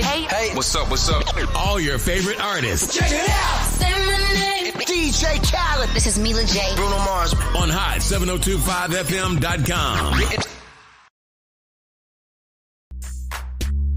Hey, what's up? All your favorite artists. Check it out. Say my name. DJ Khaled. This is Mila J. Bruno Mars. On Hot 1025fm.com.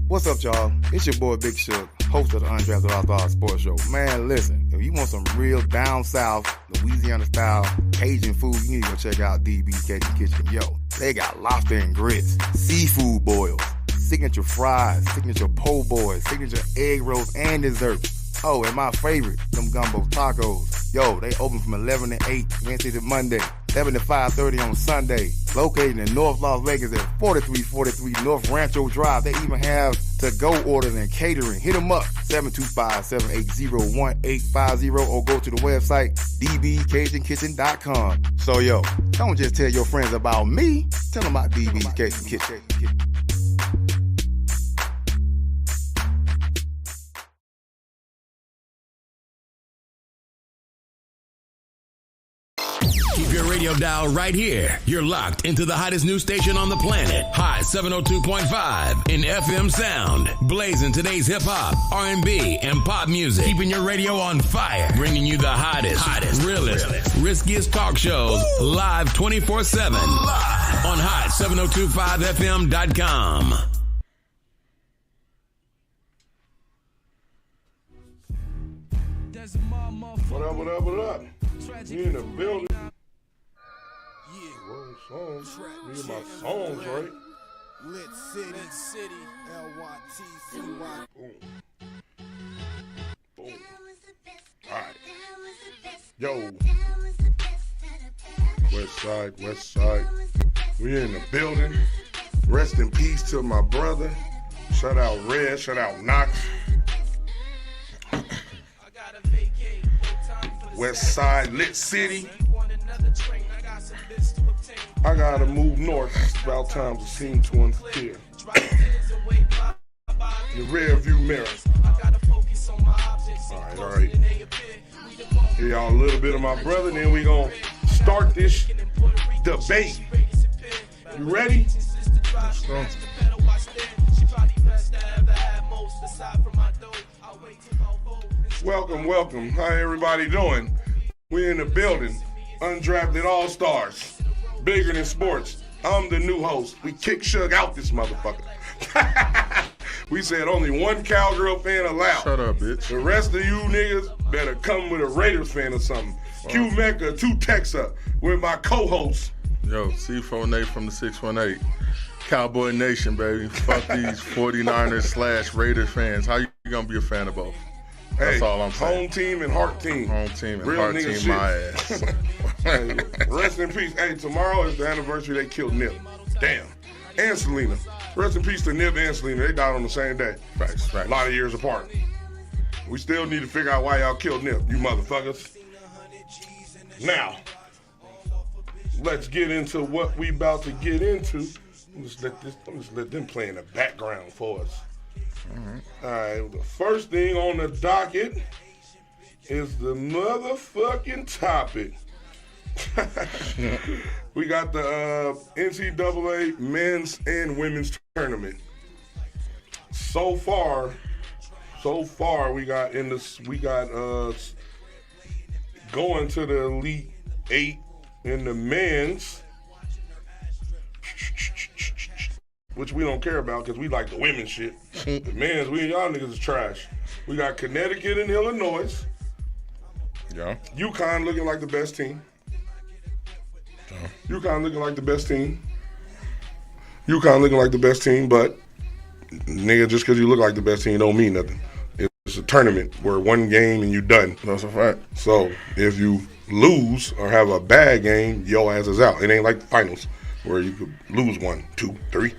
What's up, y'all? It's your boy Big Shook, host of the Undrafted All-Stars Sports Show. Man, listen, if you want some real down south, Louisiana-style Cajun food, you need to go check out DB's Cajun Kitchen. Yo, they got lobster and grits, seafood boils, signature fries, signature po' boys, signature egg rolls, and desserts. Oh, and my favorite, them gumbo tacos. Yo, they open from 11 to 8, Wednesday to Monday, 7 to 5:30 on Sunday. Located in North Las Vegas at 4343 North Rancho Drive. They even have to-go orders and catering. Hit them up, 725-780-1850, or go to the website, dbcajunkitchen.com. So, yo, don't just tell your friends about me. Tell them about DB's Cajun Kitchen. Keep your radio dial right here. You're locked into the hottest news station on the planet. Hot 702.5 in FM sound. Blazing today's hip-hop, R&B, and pop music. Keeping your radio on fire. Bringing you the hottest, realest, riskiest talk shows live 24/7 on Hot 1025fm.com. What up? We in the building. Songs. These are my songs, right? Lit City, L-Y-T-C-Y. Boom. Alright. Yo. West side. We in the building. Rest in peace to my brother. Shout out Red, shout out Knox. West side, Lit City. I gotta move north. It's about time to seem to interfere. Your rear view mirror. Alright. Give y'all a little bit of my brother, then we gonna start this debate. You ready? Let's go. Welcome. How everybody doing? We in the building. Undrafted All-Stars. Bigger than sports. I'm the new host. We kick Suge out this motherfucker. We said only one Cowgirl fan allowed. Shut up, bitch. The rest of you niggas better come with a Raiders fan or something. Wow. Q Mecca, 2 Texa with my co-host. Yo, C4 Nate from the 618. Cowboy Nation, baby. Fuck these 49ers / Raiders fans. How you gonna be a fan of both? That's all I'm saying. Home team and heart team. Home team and real heart nigga team, shit. my ass. Hey, rest in peace. Hey, tomorrow is the anniversary they killed Nip. Damn. And Selena. Rest in peace to Nip and Selena. They died on the same day. Right. A lot of years apart. We still need to figure out why y'all killed Nip, you motherfuckers. Now, let's get into what we about to get into. Let's let them play in the background for us. All right, the first thing on the docket is the motherfucking topic. We got the NCAA men's and women's tournament. So far we got going to the Elite 8 in the men's, which we don't care about because we like the women's shit. The men's, y'all niggas is trash. We got Connecticut and Illinois. Yeah. UConn looking like the best team. UConn looking like the best team, but nigga, just because you look like the best team don't mean nothing. It's a tournament where one game and you done. That's a fact. So if you lose or have a bad game, your ass is out. It ain't like the finals where you could lose 1, 2, 3.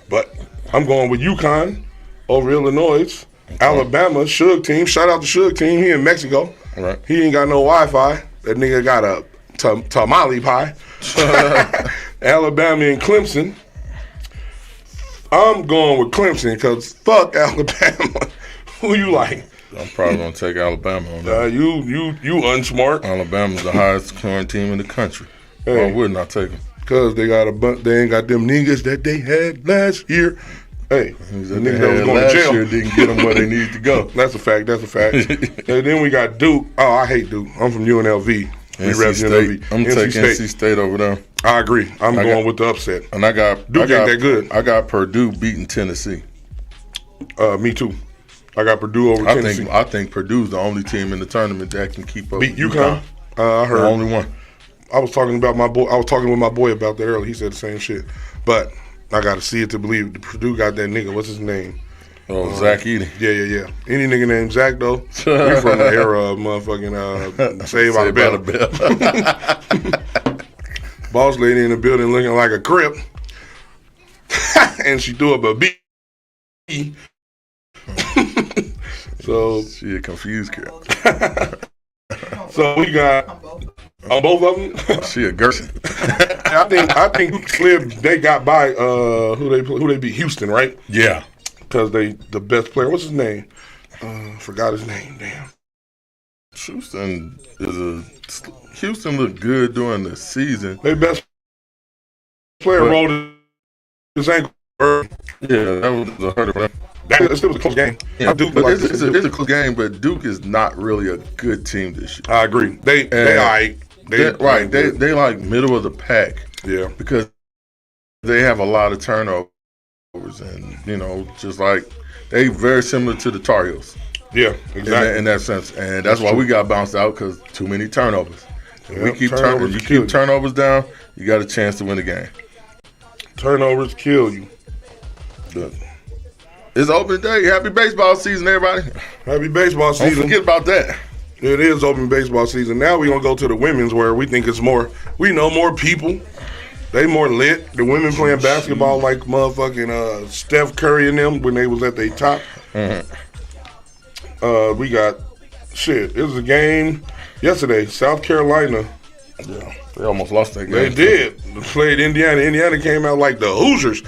But I'm going with UConn over Illinois. Okay. Alabama, Suge team. Shout out to Suge team. He in Mexico. All right. He ain't got no Wi-Fi. That nigga got a tamale pie. Alabama and Clemson. I'm going with Clemson because fuck Alabama. Who you like? I'm probably gonna take Alabama on that. You unsmart. Alabama's the highest scoring team in the country. Hey. Why wouldn't I take them? Because they ain't got them niggas that they had last year. Hey, the niggas that was going to jail year didn't get them where they needed to go. That's a fact. And then we got Duke. Oh, I hate Duke. I'm from UNLV. We rep UNLV. I'm taking NC State over there. I agree. I'm going with the upset. And Duke ain't that good. I got Purdue beating Tennessee. Me too. I got Purdue over Tennessee. I think Purdue's the only team in the tournament that can keep up. Beat UConn. I heard. The only one. I was talking with my boy about that earlier. He said the same shit. But I got to see it to believe. Purdue got that nigga. What's his name? Oh, Zach Edey. Yeah. Any nigga named Zach, though, we from the era of motherfucking Save by the Bell. Boss lady in the building looking like a crip. And she threw up a B. So she a confused girl. So we got on both of them. She a Gerson. I think Slim, they got by who they beat, Houston, right? Yeah, because they the best player. What's his name? Forgot his name. Damn. Houston looked good during the season. Their best player rolled his ankle. Yeah, that was a hurt. It still was a close game. Yeah, it's a close game, but Duke is not really a good team this year. I agree. They like middle of the pack. Yeah, because they have a lot of turnovers, and just like they very similar to the Tar Heels. Yeah, exactly. In that sense, and that's why we got bounced out because too many turnovers. Yep, we keep turnovers down, you got a chance to win the game. Turnovers kill you. Good. It's open day. Happy baseball season, everybody. Happy baseball season. Don't forget about that. It is open baseball season. Now we're going to go to the women's where we think it's more, we know more people. They more lit. The women playing basketball like motherfucking Steph Curry and them when they was at their top. Mm-hmm. We got, it was a game yesterday, South Carolina. Yeah, they almost lost that game. They did. They played Indiana. Indiana came out like the Hoosiers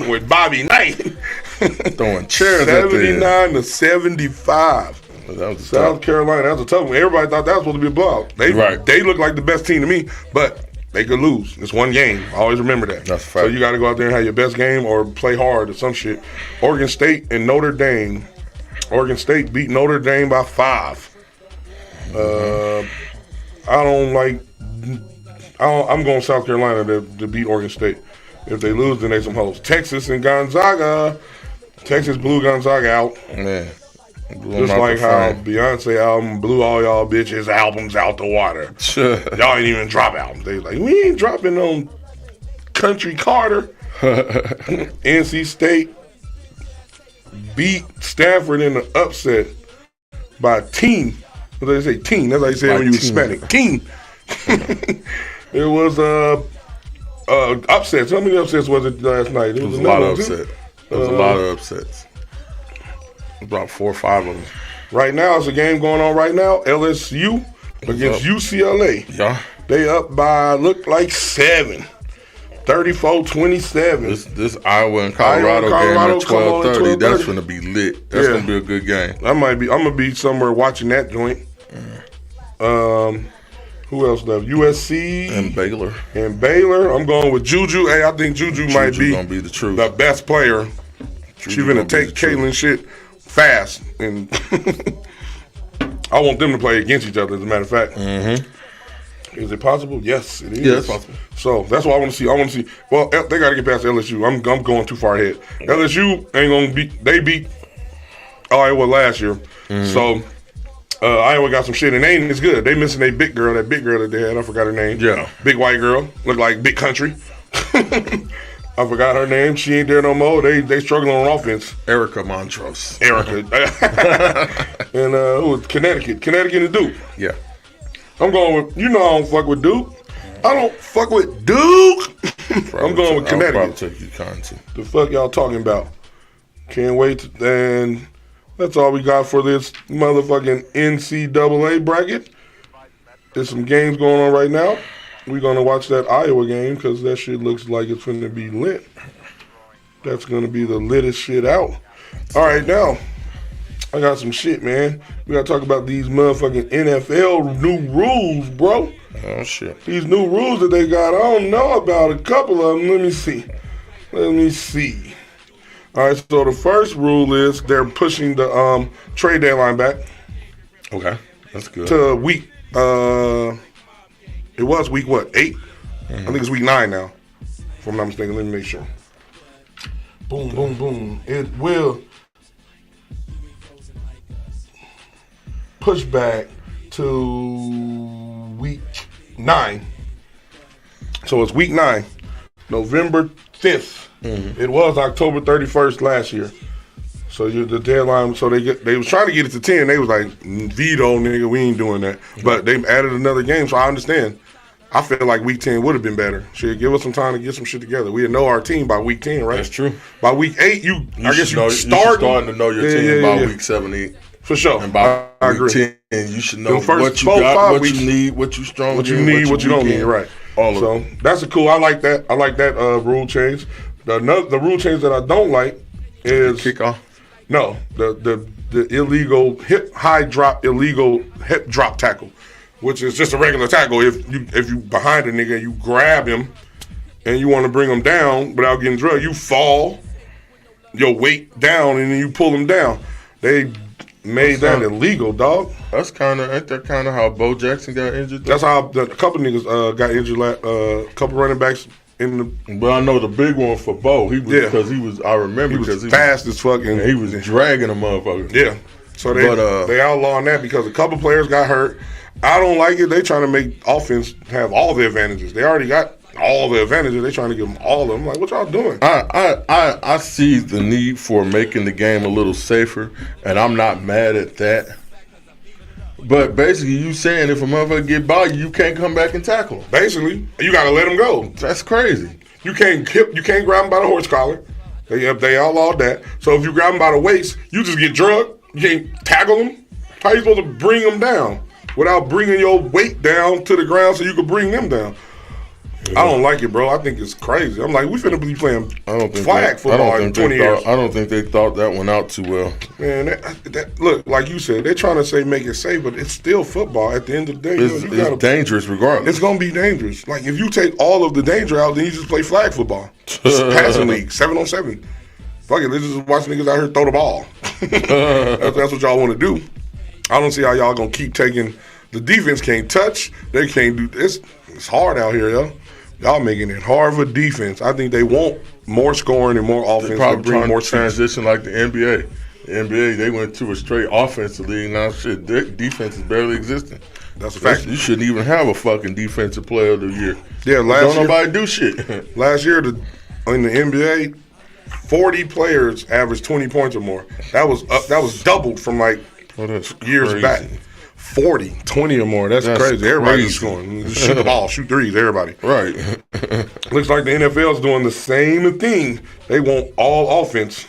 with Bobby Knight. Throwing chairs at them. 79-75. That was South Carolina. That was a tough one. Everybody thought that was supposed to be a blowout. They look like the best team to me, but they could lose. It's one game. Always remember that. That's a fact. So you got to go out there and have your best game or play hard or some shit. Oregon State and Notre Dame. Oregon State beat Notre Dame by 5. I'm going South Carolina to beat Oregon State. If they lose, then they some hoes. Texas and Gonzaga. Texas blew Gonzaga out. Man. Just like how Beyonce album blew all y'all bitches albums out the water. Y'all ain't even drop albums. They like, we ain't dropping on Country Carter. NC State beat Stanford in the upset by teen. What do they say? Teen. That's how you say it when you Hispanic. Teen. It was upsets. How many upsets was it last night? It was a lot of upsets. There was a lot of upsets. About 4 or 5 of them. Right now, it's a game going on right now. LSU against UCLA. Yeah. They up by, look like 7. 34-27. This Iowa and Colorado game at 12:30. That's going to be lit. That's going to be a good game. I'm going to be somewhere watching that joint. Who else left? USC. And Baylor. I'm going with Juju. Hey, I think Juju might be gonna be the truth. The best player. She's going to take Caitlin shit fast. And I want them to play against each other, as a matter of fact. Mm-hmm. Is it possible? Yes, it is. Yeah, it's possible. So that's what I want to see. Well, they got to get past LSU. I'm going too far ahead. LSU ain't going to beat. They beat Iowa last year. Mm-hmm. So Iowa got some shit, and they ain't as good. They missing that big girl that they had. I forgot her name. Yeah. Big white girl. Looked like Big Country. I forgot her name. She ain't there no more. They struggling on offense. Erica Montrose. And who was Connecticut? Connecticut and Duke. Yeah. I'm going with, I don't fuck with Duke. I don't fuck with Duke. I'm going with Connecticut. I'll probably take UConn too. The fuck y'all talking about? Can't wait. And that's all we got for this motherfucking NCAA bracket. There's some games going on right now. We're going to watch that Iowa game because that shit looks like it's going to be lit. That's going to be the littest shit out. All right, now, I got some shit, man. We got to talk about these motherfucking NFL new rules, bro. Oh, shit. These new rules that they got, I don't know about a couple of them. Let me see. All right, so the first rule is they're pushing the trade deadline back. Okay, that's good. To week, it was week what, 8? I think it's week 9 now, if I'm not mistaken. Let me make sure. Boom, boom, boom. It will push back to week 9. So it's week 9, November 5th. It was October 31st last year. So the deadline. So they was trying to get it to 10. They was like, veto, nigga, we ain't doing that. But they added another game, so I understand. I feel like week 10 would have been better. Shit, give us some time to get some shit together. We know our team by week 10, right? That's true. By week 8, you starting to know your team by week 7, 8. For sure. And by I week agree. 10, you should know first what you 4, got, 5 what weeks, you need, what you strong what you need, what you don't need, right? All of so it. that's a cool. I like that. I like that rule change. The rule change that I don't like is kickoff. No, the illegal high drop hip drop tackle, which is just a regular tackle. If you behind a nigga, you grab him and you want to bring him down without getting drugged, you fall your weight down and then you pull him down. They made that illegal, dog. Ain't that kind of how Bo Jackson got injured? That's how a couple niggas got injured. A couple running backs in the. But I know the big one for Bo. He was because he was. I remember he was fast as fuck, and he was dragging a motherfucker. Yeah, so they outlawing that because a couple players got hurt. I don't like it. They trying to make offense have all the advantages. They already got all the advantages. They trying to give them all of them. Like, what y'all doing? I see the need for making the game a little safer, and I'm not mad at that. But basically, you saying if a motherfucker get by you, you can't come back and tackle him. Basically, you got to let him go. That's crazy. You can't grab him by the horse collar. They outlawed that. So if you grab him by the waist, you just get drugged. You can't tackle him. How you supposed to bring him down without bringing your weight down to the ground so you can bring them down? I don't like it, bro. I think it's crazy. I'm like, we finna be playing flag football in 20 years. I don't think they thought that one out too well. Man, that look, like you said, they're trying to say make it safe, but it's still football. At the end of the day, it's dangerous regardless. It's going to be dangerous. Like, if you take all of the danger out, then you just play flag football. It's passing league, 7-on-7. Fuck it, let's just watch niggas out here throw the ball. That's what y'all want to do. I don't see how y'all going to keep taking – the defense can't touch. They can't do this. It's hard out here, yo. Y'all making it hard for defense. I think they want more scoring and more offense. They probably to bring more transition like the NBA. The NBA, they went to a straight offensive league. Now, shit, defense is barely existing. That's a fact. You shouldn't even have a fucking defensive player of the year. Yeah, nobody do shit. Last year, in the NBA, 40 players averaged 20 points or more. That was doubled from like years back. 40, 20 or more. That's crazy. Everybody's scoring. Shoot the ball, shoot threes, everybody. Right. Looks like the NFL's doing the same thing. They want all offense.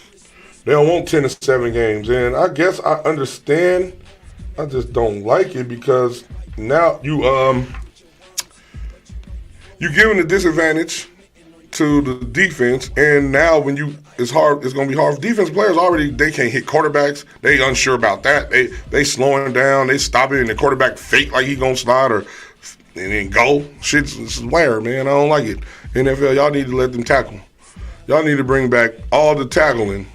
They don't want 10 to 7 games. And I guess I understand. I just don't like it because now you're giving a disadvantage to the defense, and now when it's hard. It's going to be hard. Defense players already, they can't hit quarterbacks. They unsure about that. They slowing down. They stopping, and the quarterback fake like he going to slide and then go. It's weird, man. I don't like it. NFL, y'all need to let them tackle. Y'all need to bring back all the tackling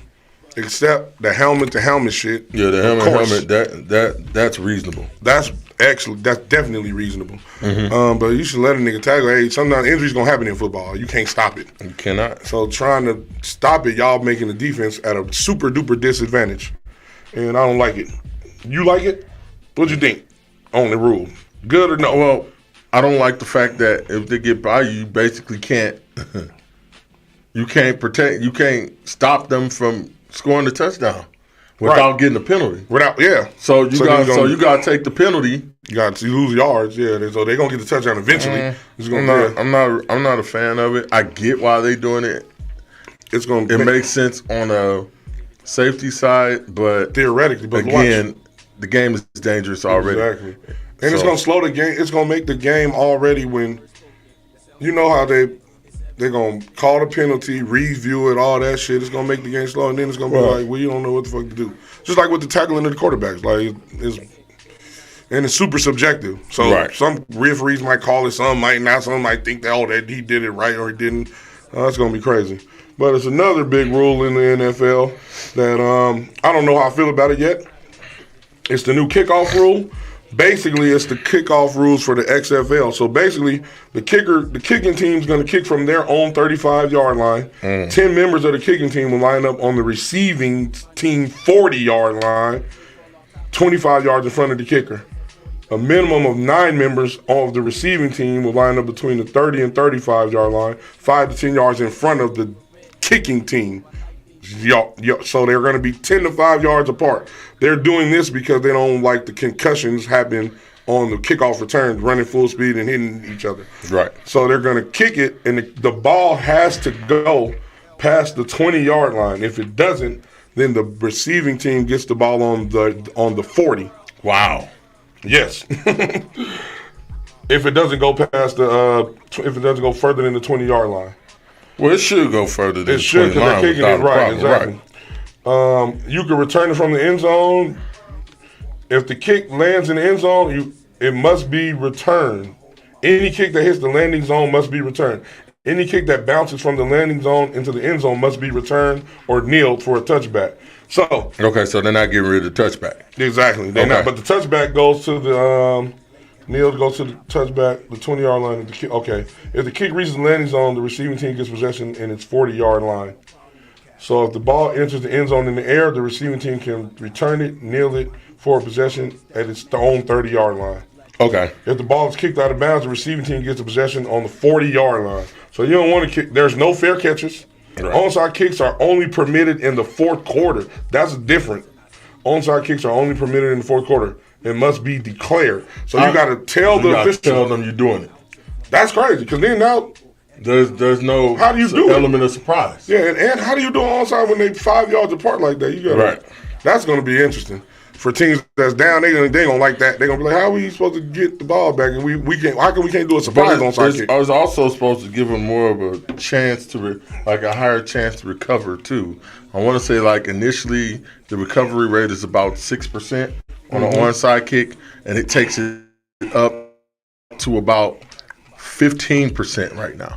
except the helmet-to-helmet shit. Yeah, the helmet, that's reasonable. That's definitely reasonable. Mm-hmm. But you should let a nigga tackle. Hey, sometimes injuries gonna happen in football. You can't stop it. You cannot. So trying to stop it, y'all making the defense at a super duper disadvantage, and I don't like it. You like it? What you think on the rule? Good or no? Well, I don't like the fact that if they get by you basically can't. You can't protect. You can't stop them from scoring the touchdown without getting a penalty. So you got to take the penalty. You lose yards. Yeah. So they're gonna get the touchdown eventually. I'm not a fan of it. I get why they doing it. It makes sense on a safety side, but theoretically, but again, the game is dangerous already. Exactly. And it's gonna slow the game. It's gonna make the game already when you know how they're going to call the penalty, review it, all that shit. It's going to make the game slow, and then it's going to be like, well, you don't know what the fuck to do. Just like with the tackling of the quarterbacks. Like, it's super subjective. So some referees might call it, some might not. Some might think that he did it right or he didn't. That's going to be crazy. But it's another big rule in the NFL that I don't know how I feel about it yet. It's the new kickoff rule. Basically, it's the kickoff rules for the XFL. So basically, the kicking team's going to kick from their own 35-yard line. 10 members of the kicking team will line up on the receiving team 40-yard line, 25 yards in front of the kicker. A minimum of 9 members of the receiving team will line up between the 30 and 35-yard line, 5 to 10 yards in front of the kicking team. So they're going to be 10 to 5 yards apart. They're doing this because they don't like the concussions happening on the kickoff returns, running full speed and hitting each other. Right. So they're going to kick it, and the ball has to go past the 20-yard line. If it doesn't, then the receiving team gets the ball on the 40. Wow. Yes. If it doesn't go past if it doesn't go further than the 20-yard line. Well, it should go further than it should, the 20 line. Kicking it right, exactly. Right. You can return it from the end zone. If the kick lands in the end zone, it must be returned. Any kick that hits the landing zone must be returned. Any kick that bounces from the landing zone into the end zone must be returned or kneeled for a touchback. So okay, so they're not getting rid of the touchback. Exactly. They're not, but the touchback goes to the kneel goes to the touchback, the 20-yard line of the kick. Okay. If the kick reaches the landing zone, the receiving team gets possession in its 40-yard line. So if the ball enters the end zone in the air, the receiving team can return it, kneel it for possession at its own 30-yard line. Okay. If the ball is kicked out of bounds, the receiving team gets a possession on the 40-yard line. So you don't want to kick. There's no fair catches. Right. Onside kicks are only permitted in the fourth quarter. That's different. Onside kicks are only permitted in the fourth quarter. It must be declared. So you got to tell the official. Tell them you're doing it. That's crazy because then now there's no how do you do element of surprise. Yeah, and how do you do onside when they 5 yards apart like that? You got right. That's going to be interesting for teams that's down. They gonna like that. They're gonna be like, how are we supposed to get the ball back? And we can't. How come we can't do a surprise onside kick? I was also supposed to give them more of a chance to a higher chance to recover too. I want to say like initially the recovery rate is about 6% on an onside kick, and it takes it up to about 15% right now.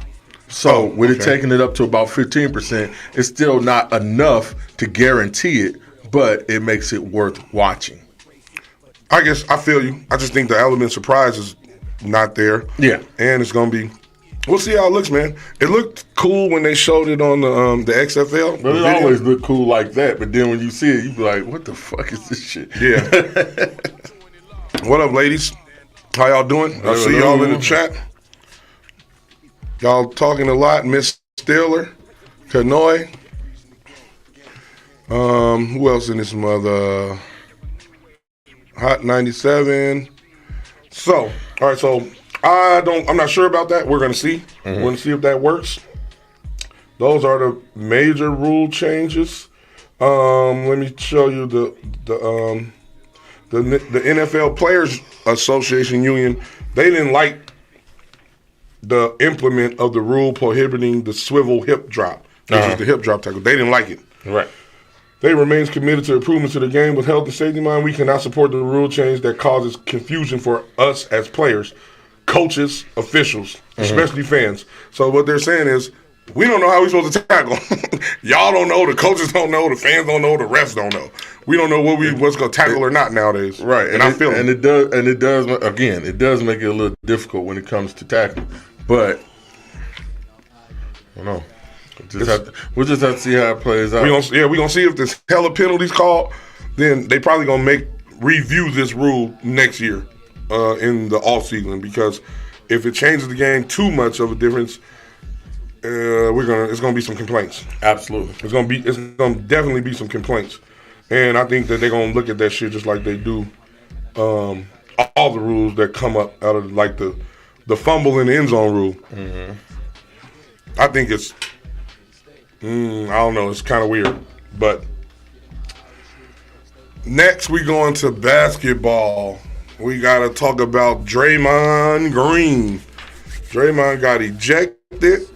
So with it taking it up to about 15%, it's still not enough to guarantee it, but it makes it worth watching. I guess I feel you. I just think the element of surprise is not there. Yeah. And it's going to be, we'll see how it looks, man. It looked cool when they showed it on the XFL. But it always looked cool like that, but then when you see it, you be like, what the fuck is this shit? Yeah. What up, ladies? How y'all doing? I see y'all in the chat. Y'all talking a lot. Miss Stiller, Kanoy. Who else in this mother? Hot 97. So, all right, so I'm not sure about that. We're gonna see. We're gonna see if that works. Those are the major rule changes. Let me show you the NFL Players Association Union. They didn't like the implement of the rule prohibiting the swivel hip drop, which is the hip drop tackle. They didn't like it. Right. They remains committed to improvements to the game with health and safety in mind. We cannot support the rule change that causes confusion for us as players, coaches, officials, especially fans. So what they're saying is, we don't know how we're supposed to tackle. Y'all don't know. The coaches don't know. The fans don't know. The refs don't know. We don't know what's going to tackle or not nowadays. Right, and I feel it. And it does. Again, it does make it a little difficult when it comes to tackling. But I don't know. We'll just have to see how it plays out. We're gonna see if there's hella penalties called. Then they probably gonna review this rule next year in the off season, because if it changes the game too much of a difference, it's gonna be some complaints. Absolutely, it's gonna definitely be some complaints, and I think that they're gonna look at that shit just like they do all the rules that come up out of like the fumble in the end zone rule. I think it's. I don't know. It's kind of weird. But next we go into basketball. We got to talk about Draymond Green. Draymond got ejected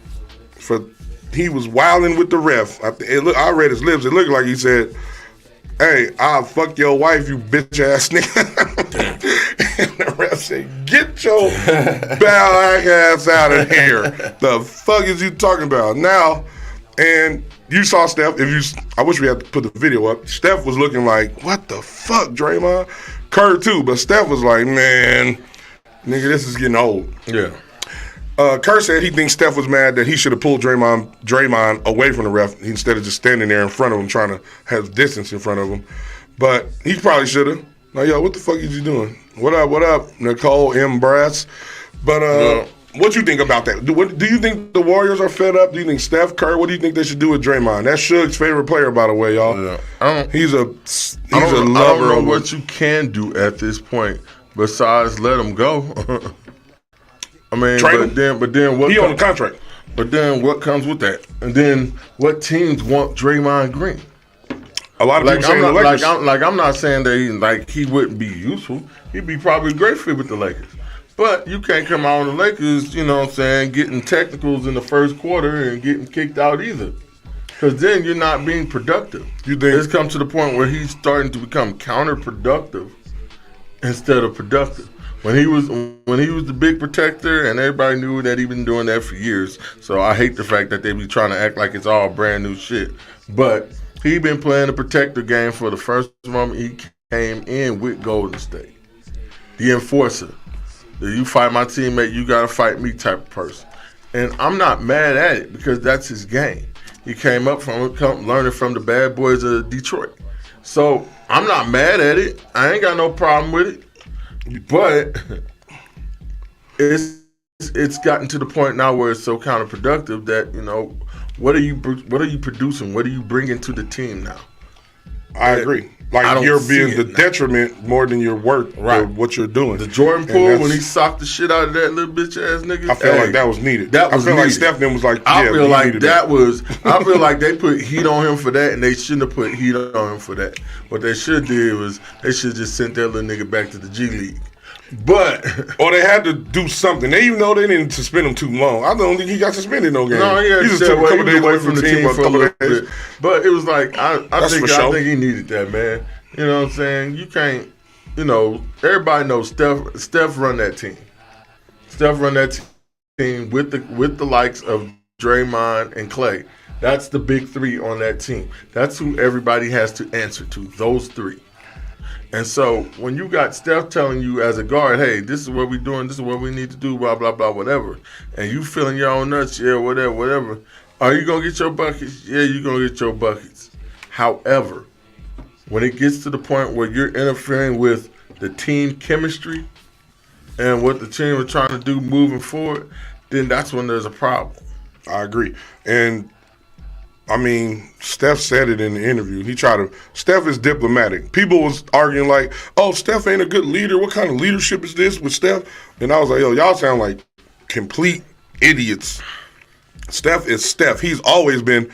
he was wilding with the ref. I read his lips. It looked like he said, "Hey, I'll fuck your wife, you bitch ass nigga." And the ref said, "Get your bad ass out of here. The fuck is you talking about?" Now, And you saw Steph. I wish we had to put the video up. Steph was looking like, what the fuck, Draymond? Kerr too, but Steph was like, man, nigga, this is getting old. Yeah. Kerr said he thinks Steph was mad that he should have pulled Draymond away from the ref instead of just standing there in front of him trying to have distance in front of him. But he probably should have. Like, yo, what the fuck is you doing? What up, Nicole M. Brass? But what you think about that? Do you think the Warriors are fed up? Do you think Steph, Kerr, what do you think they should do with Draymond? That's Suge's favorite player, by the way, y'all. Yeah. He's a lover. I don't know what you can do at this point besides let him go. I mean, but then what? He on the contract. But then what comes with that? And then what teams want Draymond Green? A lot of people saying the Lakers. I'm not saying that he wouldn't be useful. He'd be probably a great fit with the Lakers. But you can't come out on the Lakers, you know what I'm saying, getting technicals in the first quarter and getting kicked out either. Because then you're not being productive. You think it's come to the point where he's starting to become counterproductive instead of productive. When he was the big protector, and everybody knew that he'd been doing that for years. So I hate the fact that they be trying to act like it's all brand new shit. But he been playing the protector game for the first moment he came in with Golden State. The enforcer. You fight my teammate, you gotta fight me type of person. And I'm not mad at it because that's his game. He came up from learning from the bad boys of Detroit. So I'm not mad at it. I ain't got no problem with it. But it's gotten to the point now where it's so counterproductive that, you know, what are you producing? What are you bringing to the team now? I agree. Like you're being the detriment more than your worth for what you're doing. The Jordan Poole when he socked the shit out of that little bitch ass nigga. I feel like that was needed. I feel like Steph was like, I feel like they put heat on him for that, and they shouldn't have put heat on him for that. What they should did was they should just sent that little nigga back to the G League. But or they had to do something. Even though they didn't suspend him too long. I don't think he got suspended no game. No, he just took a couple days away from the team for a little bit. But it was like I think he needed that, man. You know what I'm saying? You can't, you know, everybody knows Steph run that team. Steph run that team with the likes of Draymond and Clay. That's the big three on that team. That's who everybody has to answer to, those three. And so when you got Steph telling you as a guard, hey, this is what we're doing, this is what we need to do, blah, blah, blah, whatever, and you feeling your own nuts, yeah, whatever, are you going to get your buckets? Yeah, you're going to get your buckets. However, when it gets to the point where you're interfering with the team chemistry and what the team are trying to do moving forward, then that's when there's a problem. I agree. And I mean, Steph said it in the interview. Steph is diplomatic. People was arguing like, oh, Steph ain't a good leader. What kind of leadership is this with Steph? And I was like, yo, y'all sound like complete idiots. Steph is Steph. He's always been,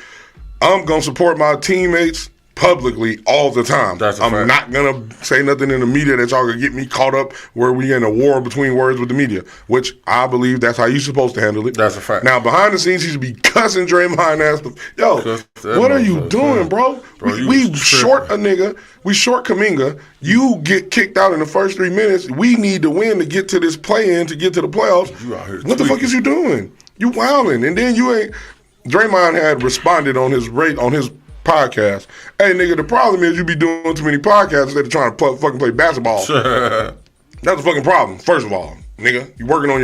I'm going to support my teammates publicly all the time. I'm not going to say nothing in the media that y'all going to get me caught up where we in a war between words with the media, which I believe that's how you're supposed to handle it. That's a fact. Now, behind the scenes, he should be cussing Draymond ass. Yo, what are you doing, bro? We short a nigga. We short Kuminga. You get kicked out in the first 3 minutes. We need to win to get to this play-in, to get to the playoffs. What the fuck is you doing? You wilding. And then you ain't. Draymond had responded on his podcast. Hey, nigga, the problem is you be doing too many podcasts instead of trying to fucking play basketball. That's a fucking problem. First of all, nigga, you working on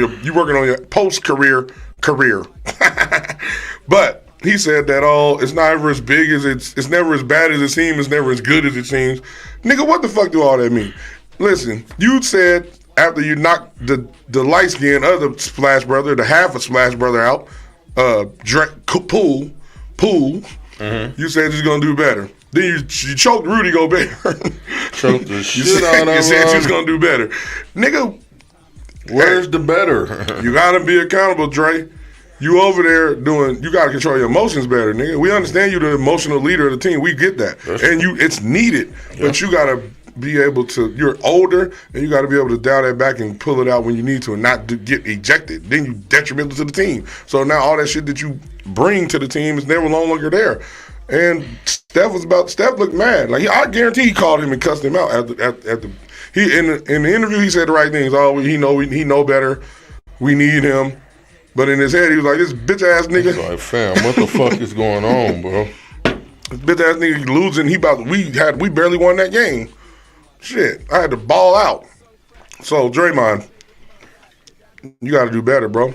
your post-career. But he said that it's never as big as it's never as bad as it seems. It's never as good as it seems. Nigga, what the fuck do all that mean? Listen, you said after you knocked the light skin other Splash Brother, the half of Splash Brother out, Poole. Mm-hmm. You said he's gonna do better. Then you choked Rudy Gobert. Choked the shit out of him. You said you was gonna do better, nigga. Where's the better? You gotta be accountable, Dre. You over there doing. You gotta control your emotions better, nigga. We understand you the emotional leader of the team. We get that, it's needed. Yeah. But you gotta be able to. You're older, and you gotta be able to dial that back and pull it out when you need to, and not get ejected. Then you detrimental to the team. So now all that shit that you bring to the team is never no longer there. And Steph looked mad. Like I guarantee he called him and cussed him out in the interview. He said the right things. Oh, he know better. We need him. But in his head, he was like, this bitch ass nigga. He's like, fam, what the fuck is going on, bro? This bitch ass nigga losing. We barely won that game. Shit, I had to ball out. So Draymond, you got to do better, bro.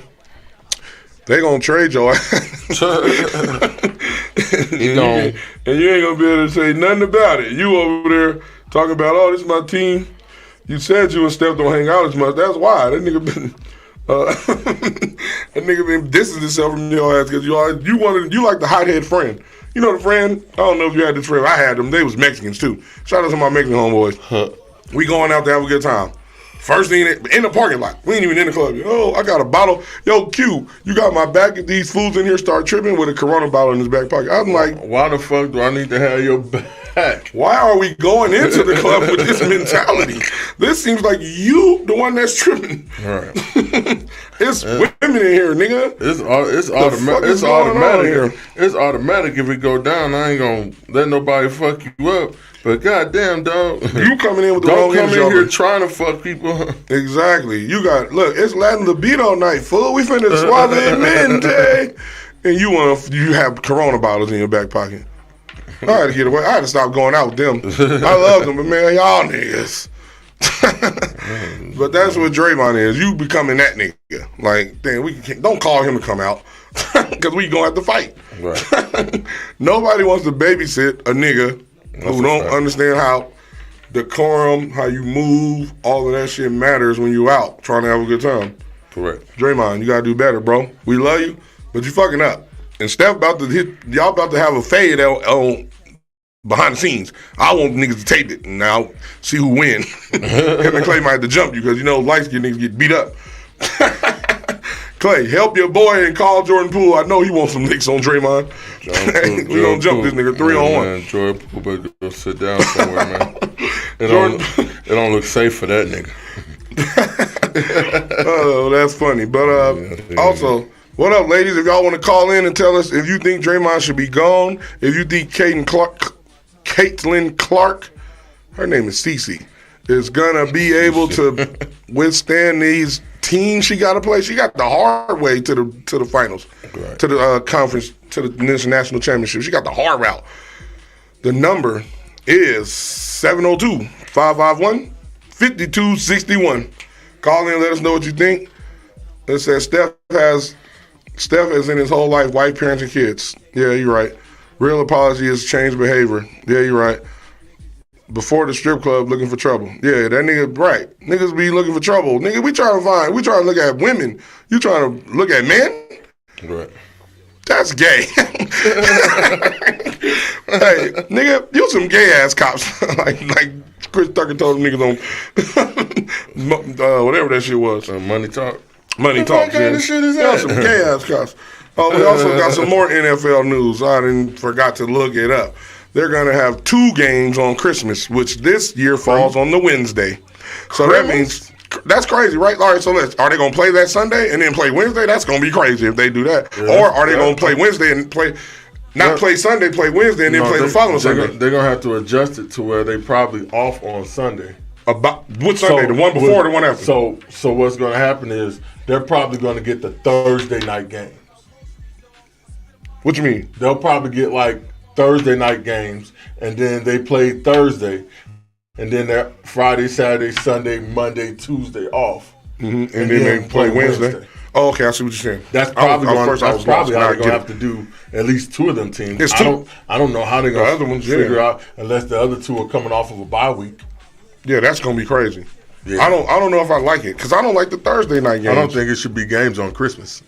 They gonna trade your ass. And you ain't gonna be able to say nothing about it. You over there talking about, oh, this is my team. You said you and Steph don't hang out as much. That's why that nigga been dissing himself from your ass because you like the hothead friend. You know the friend? I don't know if you had this friend. I had them. They was Mexicans too. Shout out to my Mexican homeboys. We going out to have a good time. First thing in the parking lot. We ain't even in the club. Oh, I got a bottle. Yo, Q, you got my back. If these fools in here start tripping with a Corona bottle in his back pocket. I'm like, why the fuck do I need to have your back? Why are we going into the club with this mentality? This seems like you, the one that's tripping. Right. It's women in here, nigga. It's automatic. It's automatic. It's automatic. If it go down, I ain't gonna let nobody fuck you up. But goddamn, dog, you coming in with the don't wrong come energy. in here trying to fuck people. Exactly. It's Latin libido night, fool. We finna swallow it mente. And you have Corona bottles in your back pocket. I had to get away. I had to stop going out with them. I love them, but man, y'all niggas. But that's what Draymond is. You becoming that nigga. Like, damn, don't call him to come out because we gonna have to fight. Right. Nobody wants to babysit a nigga who don't understand how decorum, how you move, all of that shit matters when you out trying to have a good time. Correct. Draymond, you gotta do better, bro. We love you, but you fucking up. And Steph y'all about to have a fade on behind the scenes. I want niggas to tape it and now see who win. Him and Clay might have to jump you because light-skinned niggas get beat up. Clay, help your boy and call Jordan Poole. I know he wants some nicks on Draymond. We gonna jump this nigga 3-on-1. Man, Jordan Poole better go sit down somewhere, man. It don't look safe for that nigga. Oh, that's funny. But also, what up, ladies? If y'all want to call in and tell us if you think Draymond should be gone, if you think Caitlin Clark, her name is Cece, is gonna be able to withstand these teams she got to play. She got the hard way to the finals, right, to the conference, to the national championship. She got the hard route. The number is 702-551-5261. Call in and let us know what you think. It says Steph has in his whole life white parents and kids. Yeah, you're right. Real apology is changed behavior. Yeah, you're right. Before the strip club looking for trouble. Yeah, that nigga, right. Niggas be looking for trouble. Nigga, we trying to look at women. You trying to look at men? Right. That's gay. Hey, nigga, you some gay ass cops. like Chris Tucker told them niggas on whatever that shit was. Money Talk. Money Talk. What kind of shit is that? Y'all some gay ass cops. Oh, we also got some more NFL news. I forgot to look it up. They're going to have 2 games on Christmas, which this year falls on the Wednesday. So that means, that's crazy, right? All right, so are they going to play that Sunday and then play Wednesday? That's going to be crazy if they do that. Yeah, or are they going to play Wednesday and play Sunday, play Wednesday, and then play the following Sunday? They're going to have to adjust it to where they probably off on Sunday. What Sunday? The one before or the one after? So what's going to happen is they're probably going to get the Thursday night games. What you mean? They'll probably get like Thursday night games, and then they play Thursday, and then they're Friday, Saturday, Sunday, Monday, Tuesday off. Mm-hmm. And then they play Wednesday. Oh, okay, I see what you're saying. That's probably how they're going to have to do at least 2 of them teams. It's 2. I don't know how they're going to figure out unless the other 2 are coming off of a bye week. Yeah, that's going to be crazy. Yeah. I don't know if I like it because I don't like the Thursday night games. I don't think it should be games on Christmas.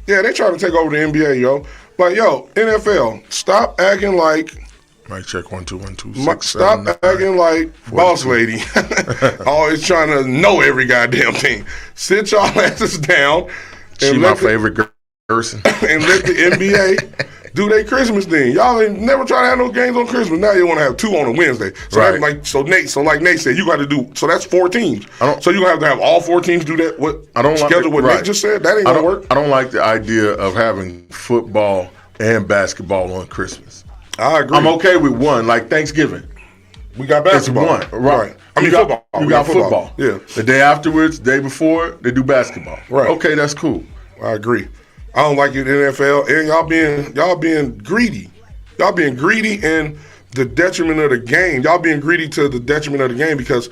Yeah, they try to take over the NBA, yo. But yo, NFL, stop acting like. Mic check 1 2 1 2 6 Stop 7, acting 9, like 42. Boss lady. Always trying to know every goddamn thing. Sit y'all asses down. She my favorite person. And let the NBA do their Christmas thing. Y'all ain't never try to have no games on Christmas. Now you want to have 2 on a Wednesday. So right. Like Nate said, you got to do. So that's 4 teams. So you have to have all 4 teams do that. What Nate just said? That ain't gonna work. I don't like the idea of having football and basketball on Christmas. I agree. I'm okay with one, like Thanksgiving. We got basketball. It's one, right? I mean football. You got football. Yeah. The day afterwards, day before, they do basketball. Right. Okay, that's cool. I agree. I don't like it in the NFL, and y'all being greedy. Y'all being greedy and the detriment of the game. Y'all being greedy to the detriment of the game because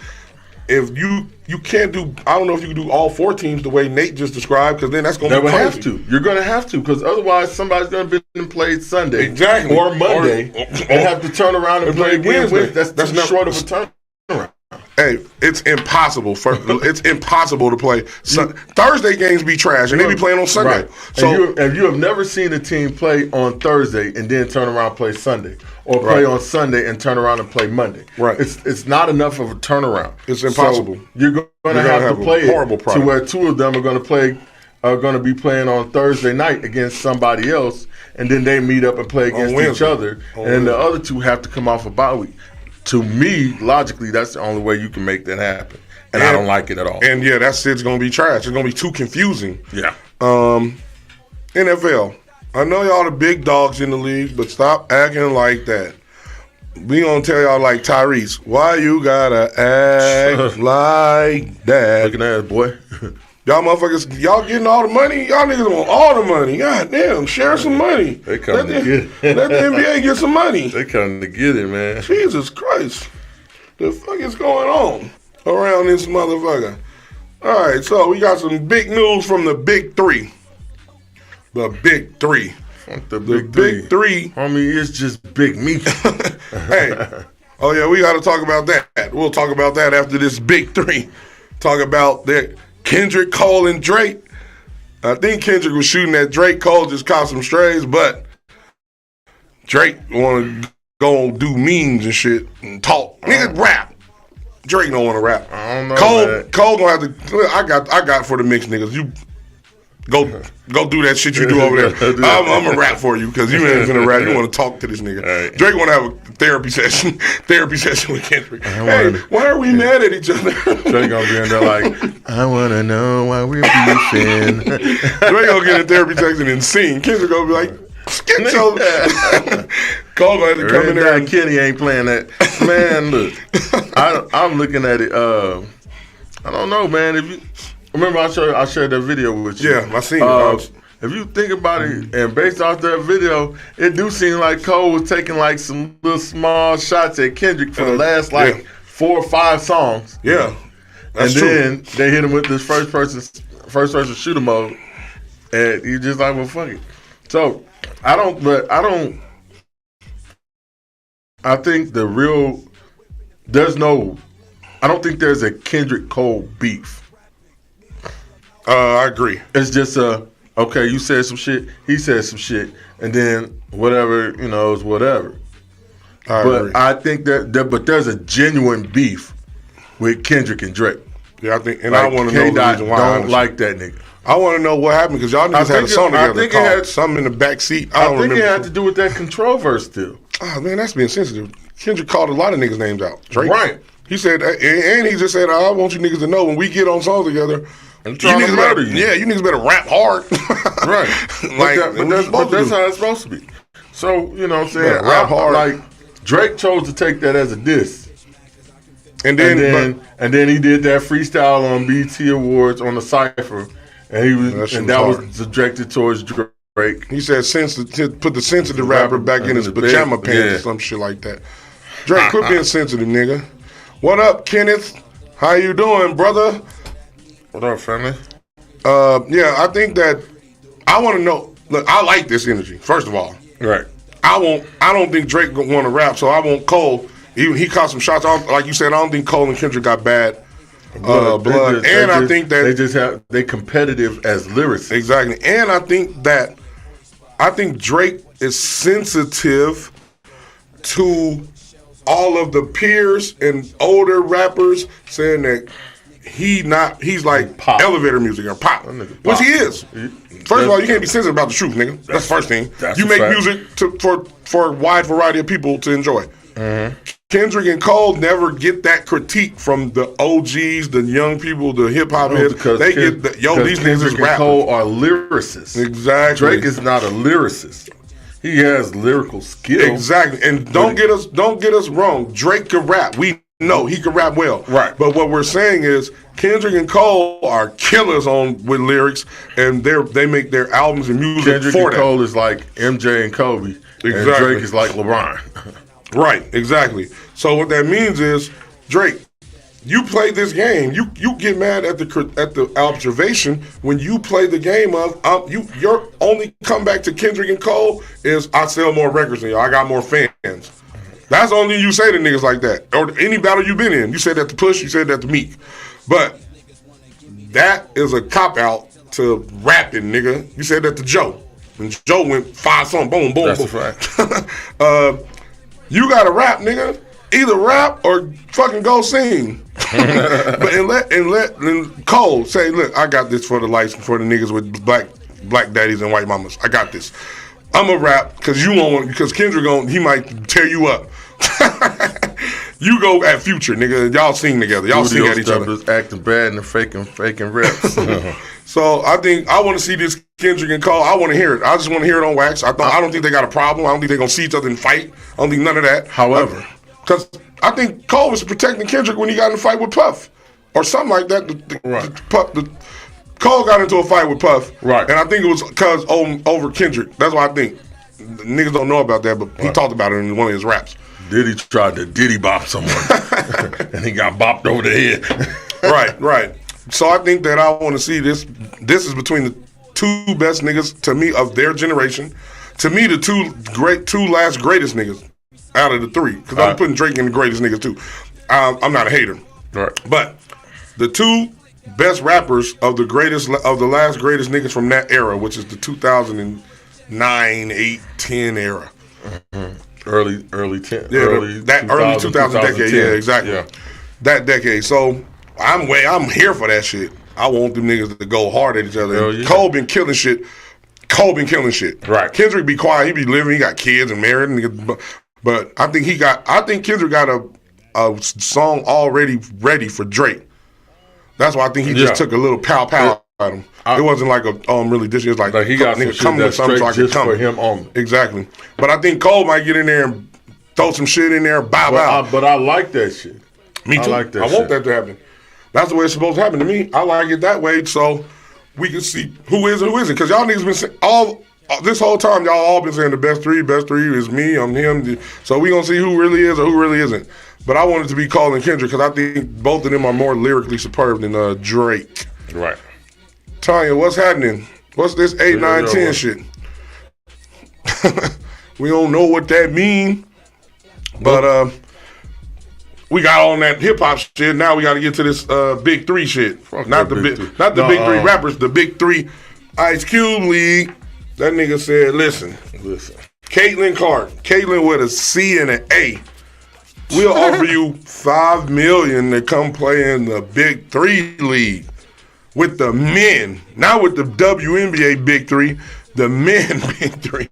if you can't do, I don't know if you can do all 4 teams the way Nate just described, because then that's going to be crazy. Have to. You're going to have to, because otherwise somebody's going to be played Sunday or Monday and have to turn around and play Wednesday. That's too short of a turnaround. Hey, it's impossible. It's impossible to play. Thursday games be trash, and they be playing on Sunday. Right. So if you have never seen a team play on Thursday and then turn around and play Sunday, or play on Sunday and turn around and play Monday, right? It's not enough of a turnaround. It's impossible. So you're going to have to play it to where 2 of them are going to be playing on Thursday night against somebody else, and then they meet up and play against each other, and the other 2 have to come off a bye week. To me, logically, that's the only way you can make that happen. And I don't like it at all. And yeah, that shit's going to be trash. It's going to be too confusing. Yeah. NFL. I know y'all the big dogs in the league, but stop acting like that. We going to tell y'all like Tyrese, why you got to act like that? Looking at it, boy. Y'all motherfuckers, y'all getting all the money? Y'all niggas want all the money. God damn, share some money. They coming to get it. Let the NBA get some money. They coming to get it, man. Jesus Christ. The fuck is going on around this motherfucker? All right, so we got some big news from the Big 3. The Big 3. The Big Three. Homie, it's just big meat. Hey. Oh, yeah, we got to talk about that. We'll talk about that after this Big 3. Talk about that. Kendrick, Cole, and Drake. I think Kendrick was shooting at Drake. Cole just caught some strays, but Drake want to go do memes and shit and talk. Nigga, rap. Drake don't want to rap. I don't know. Cole gonna have to. I got for the mixed niggas. You go do that shit you do over there. I'm gonna rap for you because you ain't gonna rap. You want to talk to this nigga. Right. Drake want to have a therapy session with Kendrick. Hey, why are we mad at each other? Drake gonna be in there like, I wanna know why we're beefing. Drake gonna get a therapy session and sing. Kendrick gonna be like, skip so. Cole gonna have to come in there. Kenny ain't playing that. Man, look, I'm looking at it. I don't know, man. If you remember, I shared that video with you. Yeah, I seen it. If you think about it, and based off that video, it do seem like Cole was taking like some little small shots at Kendrick for the last 4 or 5 songs. Yeah, that's true. Then they hit him with this first person shooter mode, and you just like, well, fuck it. So I think I don't think there's a Kendrick Cole beef. I agree. It's just okay, you said some shit, he said some shit, and then whatever, is whatever. I agree. I think but there's a genuine beef with Kendrick and Drake. Yeah, I think, and I want to know the reason why. I don't like that nigga. I want to know what happened because y'all niggas had a song together called something in the back seat. I don't remember. It had to do with that control verse still. Oh man, that's being sensitive. Kendrick called a lot of niggas' names out. Drake. Right. He said, and he just said, I want you niggas to know when we get on songs together, I'm trying to murder you. Yeah, you niggas better rap hard. Right. But that's how it's supposed to be. So, you know what I'm saying? Rap hard. Like, Drake chose to take that as a diss. And then he did that freestyle on BET Awards on the Cypher. And that was directed towards Drake. He said put the sensitive rapper back in his pajama pants or some shit like that. Drake, quit being sensitive, nigga. What up, Kenneth? How you doing, brother? What up, family? Yeah, I think that I want to know. Look, I like this energy. First of all, right? I don't think Drake want to rap, so I want Cole. He caught some shots. Like you said, I don't think Cole and Kendrick got bad blood. I think that they competitive as lyricists. Exactly, and I think Drake is sensitive to all of the peers and older rappers saying that he's like pop. Elevator music or pop, which he is. First of all, you can't be sensitive about the truth, nigga. That's the first thing. You make music for a wide variety of people to enjoy. Mm-hmm. Kendrick and Cole never get that critique from the OGs, the young people, the hip hop heads. They get these niggas is rappers. Cole are lyricists. Exactly. Drake is not a lyricist. He has lyrical skill. Exactly. And don't get us wrong. Drake can rap. We No, he can rap well. Right. But what we're saying is Kendrick and Cole are killers with lyrics, and they make their albums and music Kendrick for and that. Cole is like MJ and Kobe. Exactly. And Drake is like LeBron. Right, exactly. So what that means is, Drake, you play this game. You get mad at the observation when you play the game of your only comeback to Kendrick and Cole is I sell more records than y'all. I got more fans. That's the only thing you say to niggas like that. Or any battle you've been in. You said that to Push, you said that to Meek. But that is a cop-out to rapping, nigga. You said that to Joe. And Joe went 5-something, boom, boom, That's boom. a fact. You gotta rap, nigga. Either rap or fucking go sing. But and let Cole say, look, I got this for the lights for the niggas with black daddies and white mamas. I got this. I'm a rap because Kendrick he might tear you up. You go at Future, nigga. Y'all sing together. Y'all sing at each other. Is acting bad and faking reps. So I think I want to see this Kendrick and Cole. I want to hear it. I just want to hear it on wax. I don't think they got a problem. I don't think they're gonna see each other and fight. I don't think none of that. However, because I think Cole was protecting Kendrick when he got in a fight with Puff or something like that. Cole got into a fight with Puff, right? And I think it was because over Kendrick. That's why I think the niggas don't know about that, but he talked about it in one of his raps. Diddy tried to Diddy bop someone, and he got bopped over the head. Right. So I think that I want to see this. This is between the two best niggas to me of their generation. To me, the two last greatest niggas out of the three. Because I'm putting Drake in the greatest niggas too. I'm not a hater, right? But the two best rappers of the last greatest niggas from that era, which is the 2009, 8, 10 era. Mm-hmm. Early 10. Yeah, early 2000 decade. Yeah, exactly. Yeah. That decade. So I'm here for that shit. I want them niggas to go hard at each other. Yeah. Cole been killing shit. Right. Kendrick be quiet. He be living. He got kids and married. But I think Kendrick got a song already ready for Drake. That's why I think he just took a little pow at him. It wasn't like I'm really dishing. It's like he got nigga come with something so I can come for him on. Exactly. But I think Cole might get in there and throw some shit in there. Bow. But I like that shit. Me too. I want that to happen. That's the way it's supposed to happen to me. I like it that way so we can see who is and who isn't. Because y'all niggas been saying this whole time, y'all all been saying the best three is me, I'm him. So we gonna see who really is or who really isn't. But I wanted to be Cole and Kendrick because I think both of them are more lyrically superb than Drake. Right. Tanya, what's happening? What's this 8, 9, 10 shit? We don't know what that mean. But we got on that hip hop shit. Now we got to get to this big three shit. Not the big three rappers, the big three. Ice Cube League. That nigga said, listen. Caitlin Clark. Caitlin with a C and an A. We'll offer you $5 million to come play in the Big Three League with the men, not with the WNBA Big Three, the men Big Three.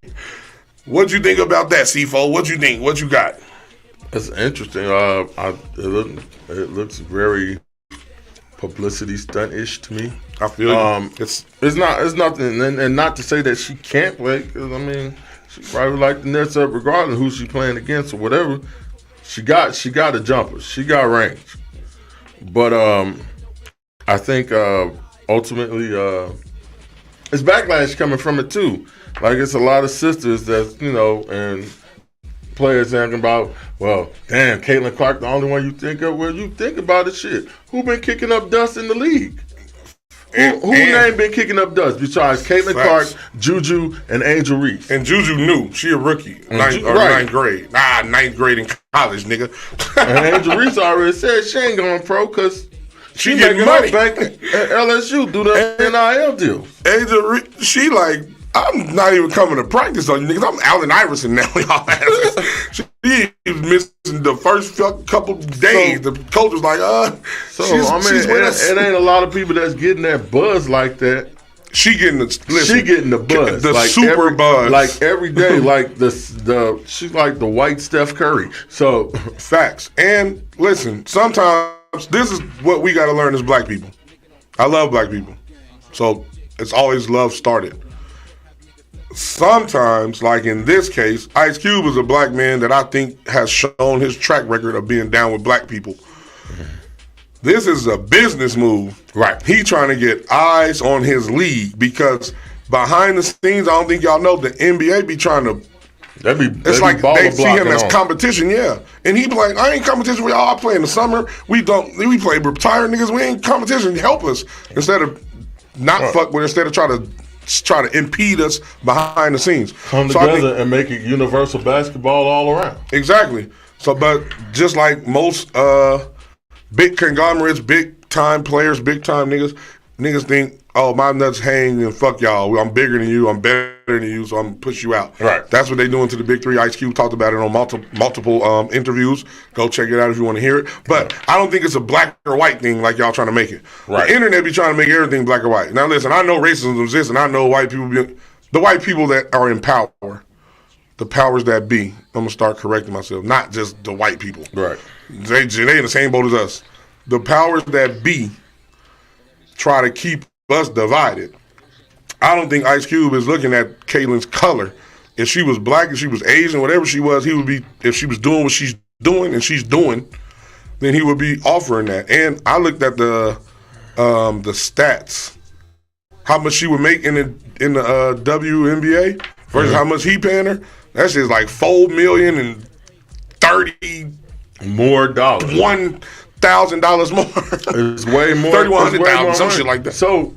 What'd you think about that, C4? What'd you think? What you got? That's interesting. It looks very publicity stunt-ish to me. I feel it's nothing, and not to say that she can't play, because I mean, she probably like the Nets up regardless of who she playing against or whatever. She got a jumper. She got range. But I think ultimately it's backlash coming from it too. Like it's a lot of sisters that, and players thinking about, well, damn, Caitlin Clark the only one you think of. Well, you think about it, shit. Who been kicking up dust in the league? Who name been kicking up dust besides Caitlin Clark, Juju, and Angel Reese? And Juju new. She a rookie. Ninth grade. Ninth grade in college, nigga. And Angel Reese already said she ain't going pro because she getting money back at LSU do the NIL deal. Angel Reese, she like, I'm not even coming to practice on you niggas. I'm Allen Iverson now, y'all. She was missing the first couple days. The coach was like, she's with us. It ain't a lot of people that's getting that buzz like that. She getting the buzz, the super buzz, like every day, like she's like the white Steph Curry. So facts. And listen, sometimes this is what we got to learn as black people. I love black people, so it's always love started. sometimes, like in this case, Ice Cube is a black man that I think has shown his track record of being down with black people. This is a business move. Right. He trying to get eyes on his league because behind the scenes, I don't think y'all know, the NBA be trying to. It's like they see him as competition, yeah. And he be like, I ain't competition with y'all. I play in the summer. We play retired niggas. We ain't competition. Help us. Instead of not fuck with, instead of try to impede us behind the scenes. Come together and make it universal basketball all around. Exactly. So, but just like most big conglomerates, big time players, big time niggas think, oh, my nuts hang and fuck y'all. I'm bigger than you. I'm better than you, so I'm gonna push you out. Right. That's what they doing to the big three. Ice Cube talked about it on multiple interviews. Go check it out if you want to hear it. But I don't think it's a black or white thing like y'all trying to make it. Right. The internet be trying to make everything black or white. Now listen, I know racism exists, and I know the white people that are in power, the powers that be. I'm gonna start correcting myself. Not just the white people. Right. They in the same boat as us. The powers that be try to keep us divided. I don't think Ice Cube is looking at Caitlin's color. If she was black, if she was Asian, whatever she was, he would be. If she was doing what she's doing and she's doing, then he would be offering that. And I looked at the stats, how much she would make in the WNBA versus how much he paying her. That shit's like $4 million and $30 more dollars. $1,000 more. It's way more. $3,100, some shit like that. So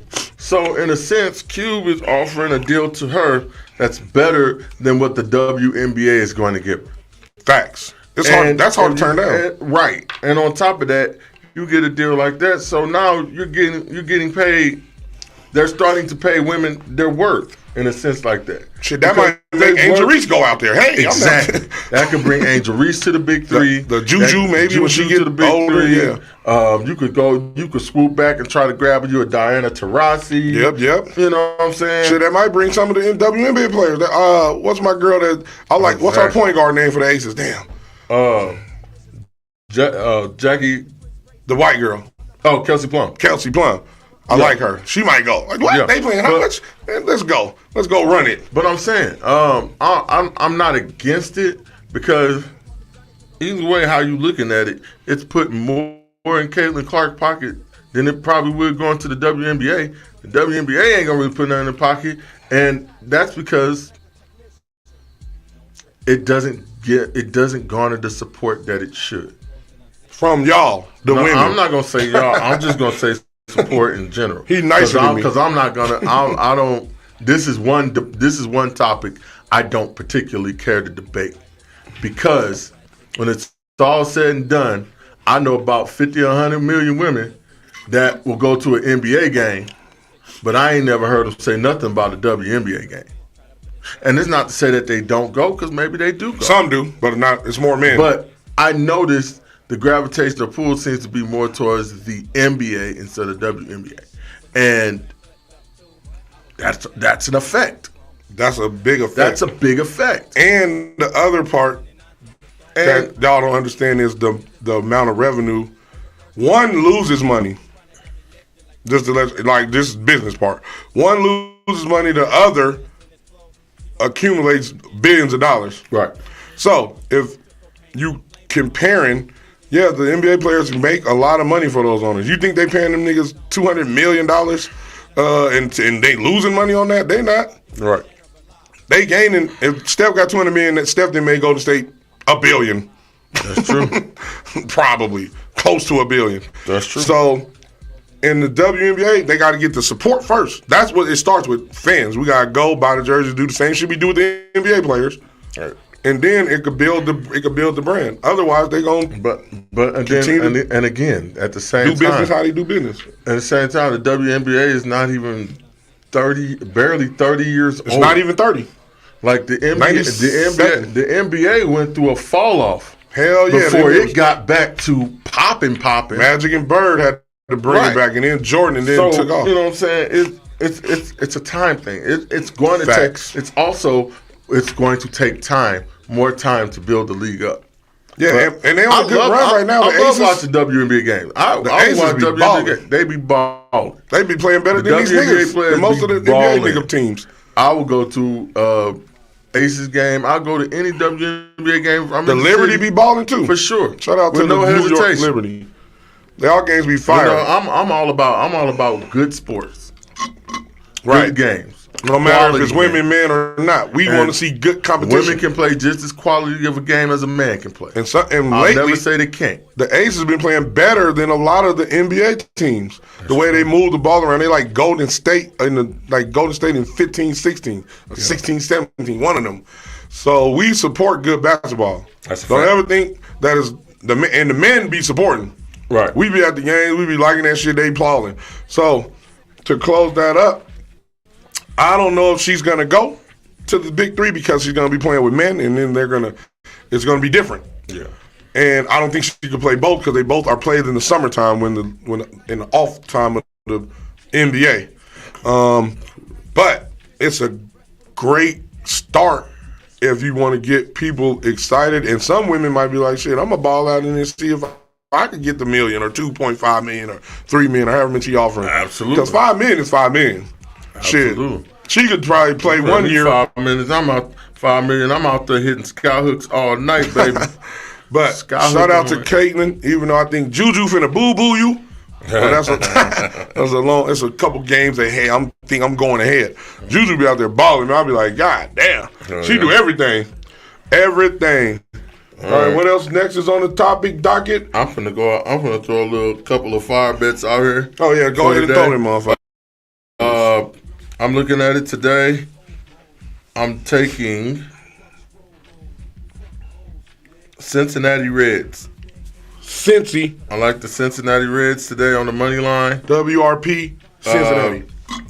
in a sense, Cube is offering a deal to her that's better than what the WNBA is going to give her. Facts. It's hard. That's hard to turn down. Right. And on top of that, you get a deal like that. So now you're getting paid. They're starting to pay women their worth in a sense like that. Shit, that might make Angel Reese go out there. Hey, exactly. That could bring Angel Reese to the big three. The Juju maybe when she get to the big older. Three. Yeah. You could swoop back and try to grab you a Diana Taurasi. Yep. You know what I'm saying? Shit, that might bring some of the WNBA players. What's my girl that I like? Exactly. What's our point guard name for the Aces? Damn. Jackie, the white girl. Oh, Kelsey Plum. I like her. She might go. Like what? Yeah. They playing how much? Man, let's go. Let's go run it. But I'm saying, I'm not against it because either way, how you looking at it, it's putting more in Caitlin Clark's pocket than it probably would going to the WNBA. The WNBA ain't gonna really put nothing in the pocket, and that's because it doesn't garner the support that it should from y'all, the women. I'm not gonna say y'all. I'm just gonna say support in general. He's nicer than me because I'm not gonna. I don't. This is one topic I don't particularly care to debate because when it's all said and done, I know about 50 or 100 million women that will go to an NBA game, but I ain't never heard them say nothing about a WNBA game. And it's not to say that they don't go because maybe they do go. Some do, but not. It's more men. But I noticed the gravitational pull seems to be more towards the NBA instead of WNBA, and that's an effect. That's a big effect. That's a big effect. And the other part that y'all don't understand is the amount of revenue. One loses money. Just to like this business part. One loses money. The other accumulates billions of dollars. Right. So if you comparing. Yeah, the NBA players make a lot of money for those owners. You think they paying them niggas $200 million and they losing money on that? They not. Right. They gaining. If Steph got $200 million, that Steph then may go to state $1 billion. That's true. Probably close to $1 billion. That's true. So in the WNBA, they got to get the support first. That's what it starts with. Fans, we got to go buy the jerseys, do the same shit we do with the NBA players. Right. And then it could build the brand. Otherwise, they gonna again at the same time do business how they do business. At the same time, the WNBA is not even barely 30 years old. It's not even 30. Like the NBA went through a fall off. Hell yeah! Before it got back to popping. Magic and Bird had to bring it back, and then Jordan, and then took off. You know what I'm saying? It's a time thing. It's going to Facts. take. It's going to take time. More time to build the league up. Yeah, and they on a good run right now. I love watching WNBA games. I watch WNBA games. They be balling. They be playing better than these niggas. Than most of the NBA nigga teams. I will go to Aces game. I'll go to any WNBA game. The Liberty be balling too. For sure. Shout out to the New York Liberty. They all games be fire. I'm all about good sports. Right. Good games. No matter if it's women, men, or not. We want to see good competition. Women can play just as quality of a game as a man can play. And I'll lately, never say they can't. The Aces have been playing better than a lot of the NBA teams. The way they move the ball around, they like Golden State in 15, 16, or 16, 17, one of them. So we support good basketball. Don't ever think that is the men be supporting. Right. We be at the games, we be liking that shit, they applauding. So to close that up, I don't know if she's going to go to the Big Three because she's going to be playing with men, and then it's going to be different. Yeah. And I don't think she could play both because they both are played in the summertime when in the off time of the NBA. But it's a great start if you want to get people excited. And some women might be like, shit, I'm going to ball out in this see if I could get the $1 million or $2.5 million or $3 million or however much she offering. Absolutely. Because $5 million is $5 million. Absolutely. Shit. She could probably play 1 year. 5 minutes. $5 million. I'm out there hitting sky hooks all night, baby. But shout out to Caitlin, even though I think Juju finna boo you. But it's a couple games ahead. I think I'm going ahead. Juju be out there balling. I'll be like, God damn. She do everything. Everything. All right, what else next is on the topic docket? I'm finna go out. I'm finna throw a couple of fire bets out here. Oh, yeah, go ahead and throw them, motherfucker. I'm looking at it today. I'm taking Cincinnati Reds. Cincy. I like the Cincinnati Reds today on the money line. WRP, Cincinnati.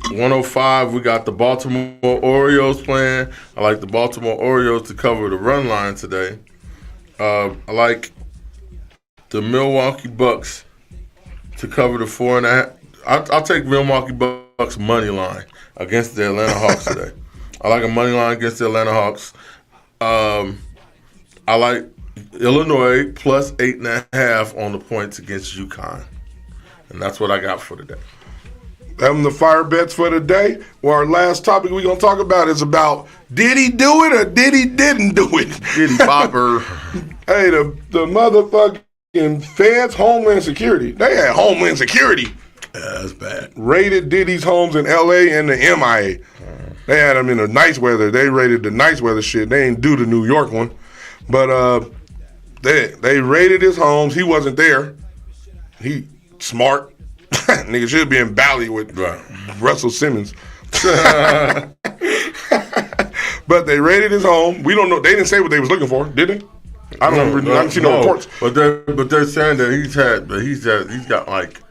105, we got the Baltimore Orioles playing. I like the Baltimore Orioles to cover the run line today. I like the Milwaukee Bucks to cover the 4.5. I'll take Milwaukee Bucks money line against the Atlanta Hawks today. I like a money line against the Atlanta Hawks. I like Illinois plus 8.5 on the points against UConn. And that's what I got for today. Them the fire bets for today. Well, our last topic we're going to talk about is about did he do it or did he didn't do it? Diddy Bopper. Hey, the motherfucking feds, Homeland Security, they had Homeland Security. Yeah, that's bad. Raided Diddy's homes in L.A. and the MIA. They had them in the nice weather. They raided the nice weather shit. They ain't do the New York one. But they raided his homes. He wasn't there. He smart. Nigga should be in Bali with Russell Simmons. But they raided his home. We don't know. They didn't say what they was looking for, did they? I haven't seen no reports. But they're saying that he's got like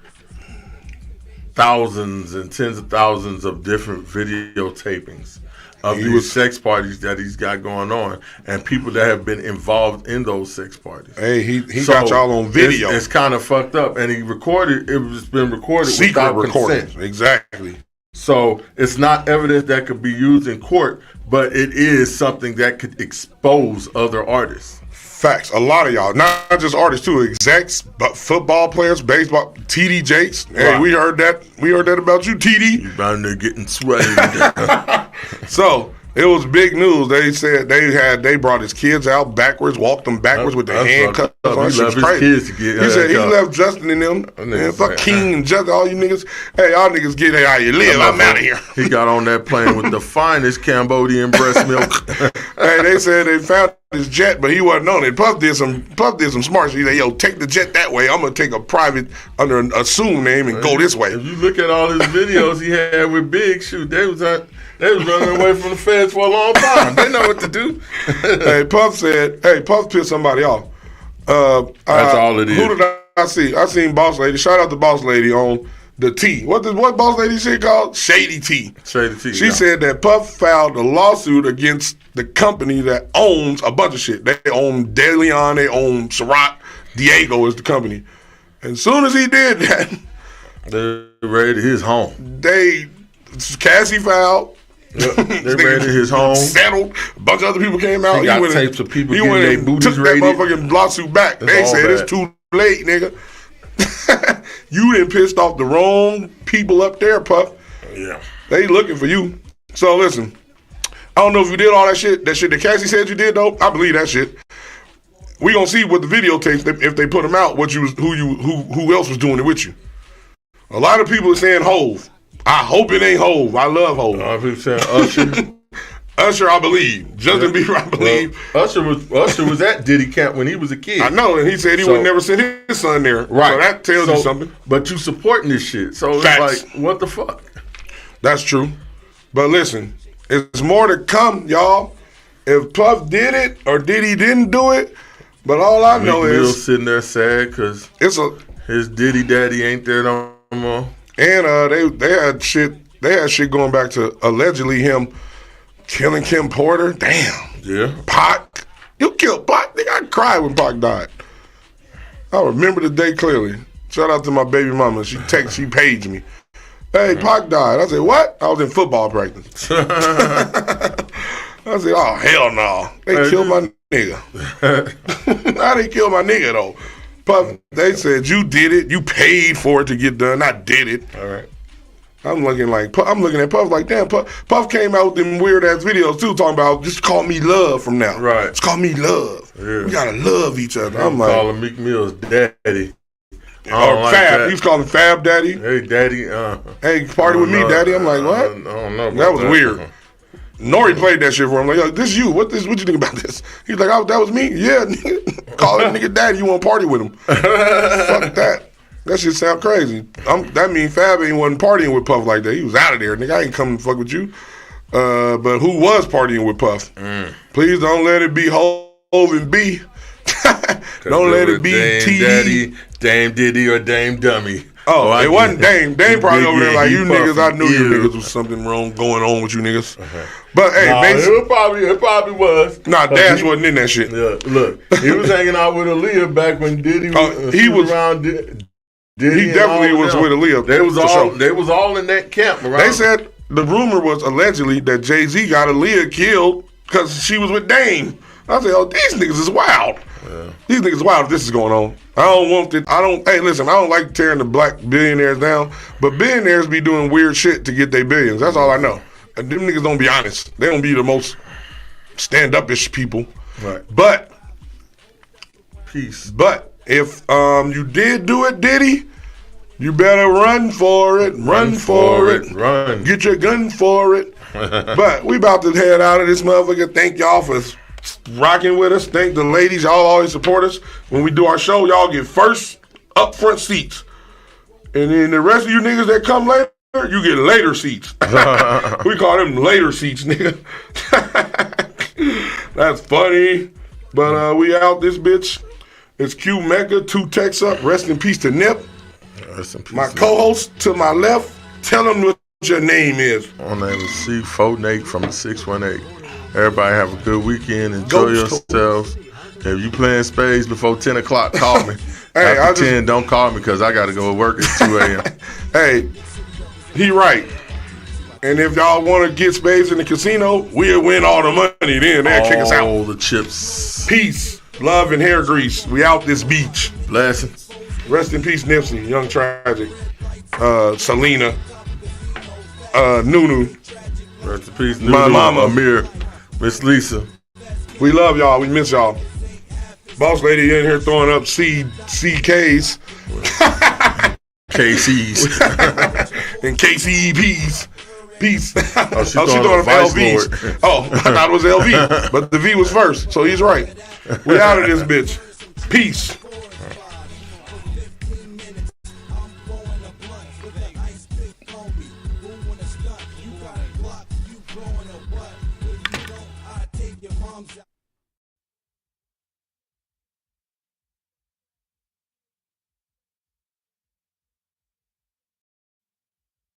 thousands and tens of thousands of different videotapings of these sex parties that he's got going on and people that have been involved in those sex parties. Hey, he got y'all on video. It's kind of fucked up, and he recorded. It was been recorded secret without recording. consent. Exactly. So it's not evidence that could be used in court, but it is something that could expose other artists. Facts. A lot of y'all, not just artists too, execs, but football players, baseball, TD Jakes. Hey, right. we heard that about you, TD. You down there getting sweaty. So it was big news. They said they brought his kids out backwards, walked them backwards with their handcuffs. He left his kids to get. He said he left Justin and them. Man, fuck King and Justin, all you niggas. Hey, y'all niggas get how you live. I'm out of here. He got on that plane with the finest Cambodian breast milk. Hey, they said they found his jet, but he wasn't on it. Puff did some smart shit. He said, yo, take the jet that way. I'm gonna take a private under an assumed name and go this way. If you look at all his videos he had with Big, shoot, they was running away from the feds for a long time. They know what to do. Hey, Puff pissed somebody off. That's all it is. Who did I see? I seen Boss Lady. Shout out to Boss Lady on the T. What Boss Lady shit called? Shady T. Shady T. She said that Puff filed a lawsuit against the company that owns a bunch of shit. They own De Leon. They own Ciroc. Diego is the company. And as soon as he did that, they raided his home. Cassie filed. Yep, they raided his home. Settled. A bunch of other people came out. He got tapes of people getting their booties raided. Took that motherfucking lawsuit back. They said it's too late, nigga. You done pissed off the wrong people up there, Puff. Yeah. They looking for you. So listen, I don't know if you did all that shit that Cassie said you did though. I believe that shit. We gonna see what the videotapes if they put them out. Who else was doing it with you? A lot of people are saying Hove. I hope it ain't Hove. I love Hove. A lot of people saying Usher. Usher, I believe. Justin Bieber, I believe. Well, Usher was at Diddy camp when he was a kid. I know, and he said he would never send his son there. Right. So that tells you something. But you supporting this shit. So Facts. it's like, what the fuck? That's true. But listen, it's more to come, y'all. If Puff did it or Diddy didn't do it, but all I know is sitting there sad because his Diddy daddy ain't there no more. And they had shit going back to allegedly him killing Kim Porter. Damn. Yeah. Pac. You killed Pac. Nigga, I cried when Pac died. I remember the day clearly. Shout out to my baby mama. She paged me. Hey, Pac died. I said, what? I was in football practice. I said, oh, hell no. They killed my nigga. How they kill my nigga, though? Puff, they said, you did it. You paid for it to get done. I did it. All right. I'm looking at Puff like, damn, Puff came out with them weird-ass videos, too, talking about, just call me love from now. Right. Just call me love. Yeah. We got to love each other. I'm like. Calling Meek Mill's daddy. Or like Fab. That. He was calling Fab Daddy. Hey, Daddy. Hey, party with me, Daddy. I'm like, what? I don't know. That was weird. Nori played that shit for him. Like, yo, this you. What you think about this? He's like, oh, that was me? Yeah, nigga. Call that nigga Daddy. You want to party with him. Fuck that. That shit sound crazy. That mean Fab wasn't partying with Puff like that. He was out of there. Nigga, I ain't coming to fuck with you. But who was partying with Puff? Please don't let it be Hov and B. Don't let it be Dame Daddy, Dame Diddy, or Dame Dummy. Oh, it wasn't Dame. Dame probably over there like, you niggas, I knew you niggas was something wrong going on with you niggas. But hey, it probably was. Nah, Dash wasn't in that shit. Yeah, look, he was hanging out with Aaliyah back when Diddy was around. Diddy he definitely was with Aaliyah. They was all in that camp around. They said the rumor was allegedly that Jay-Z got Aaliyah killed because she was with Dame. I said, oh, these niggas is wild. Yeah. These niggas wild if this is going on. Hey, listen, I don't like tearing the black billionaires down, but billionaires be doing weird shit to get their billions. That's all I know. And them niggas don't be honest. They don't be the most stand-up-ish people. Right. But, peace. But if you did do it, Diddy, you better run for it. Run for it. Run. Get your gun for it. But we about to head out of this motherfucker. Thank y'all for rocking with us. Thank the ladies. Y'all always support us. When we do our show, y'all get first up front seats. And then the rest of you niggas that come later, you get later seats. We call them later seats, nigga. That's funny. But we out this bitch. It's Q Mecca, 2 texts up. Rest in peace to Nip. Rest in peace. My co-host to my left, tell them what your name is. My name is C4Nate from the 618. Everybody have a good weekend. Enjoy yourselves. If you playing spades before 10 o'clock, call me. Hey, after 10, don't call me because I got to go to work at 2 a.m. Hey, he right. And if y'all want to get spades in the casino, we'll win all the money then. They'll kick us out. All the chips. Peace, love, and hair grease. We out this beach. Blessings. Rest in peace, Nipsey, Young Tragic, Selena, Nunu. Rest in peace, Nunu, my mama, Amir, Miss Lisa. We love y'all. We miss y'all. Boss lady in here throwing up CKs. KCs. And KCEPs. Peace. Oh, she's throwing up LVs. Oh, I thought it was LV. But the V was first. So he's right. We out of this bitch. Peace.